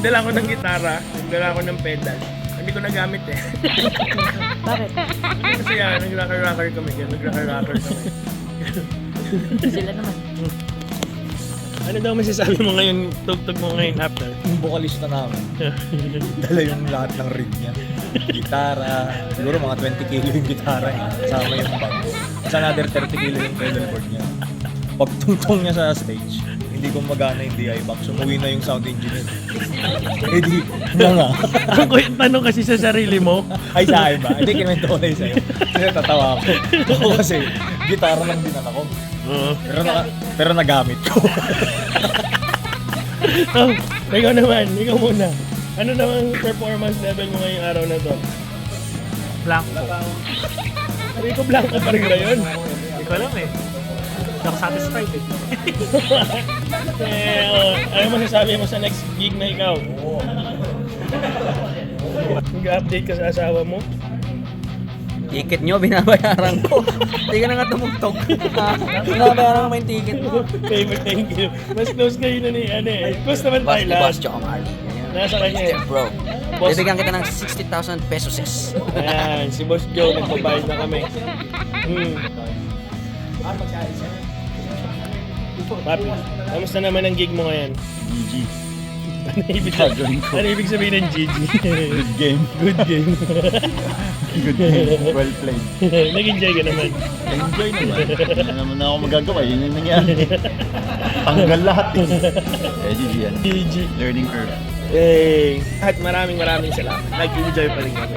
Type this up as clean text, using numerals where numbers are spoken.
Nagdala ko ng gitara, nagdala ko ng pedal. Hindi ko nagamit eh. Bakit? Kasi nag-rocker kami. Nag-rocker kami. Sila naman. Ano daw masasabi mo ngayon, tugtog mo ngayon after? Yung vocalista namin, dala yung lahat ng rig niya. Gitara, siguro mga 20 kilo yung gitara niya. Kasama yung bag. Sa another 30 kilo yung pedalboard niya. Pagtungtong niya sa stage, hindi gumagana yung DI box. Umuwi na yung sound engineer. Eh di, nga. Ang tanong kasi sa sarili mo. Ay, sa akin ba? Hindi, kinwento ko na yun sa'yo. Kasi tatawa ako. Ako kasi, gitara lang din ako. Pero nagamit ko. Oh, ikaw naman, ikaw muna. Ano naman performance level mo ngayong araw na to? Blanco. Sabi ko blanco pa rin ba yun? Hindi ko alam eh. Hindi ako satisfied eh. Ano masasabi mo sa next gig na ikaw? Nag-update ka sa asawa mo? Ticket nyo, binabayaran ko. Hindi ka na nga tumugtog. Binabayaran ko yung ticket mo. Thank you. Mas close kayo na ni Close naman tayo Boss last. Chong Marley. Nasa kanya eh. Bro, Boss. bibigyan kita ng 60,000 pesos. Ayan, si Boss Joe, nagbabayad na kami. Papi, kamusta naman ang gig mo ngayon? GG. Ano ibig sabihin ng GG? Good game. Good game. Good game. Well played. Nag-enjoy ka naman. Enjoy naman. Hindi naman na ako magagawa. Yun yung nangyari. Tanggal lahat eh. GG yan. GG. Learning curve. At maraming salamat. Nag-enjoy pa rin kami.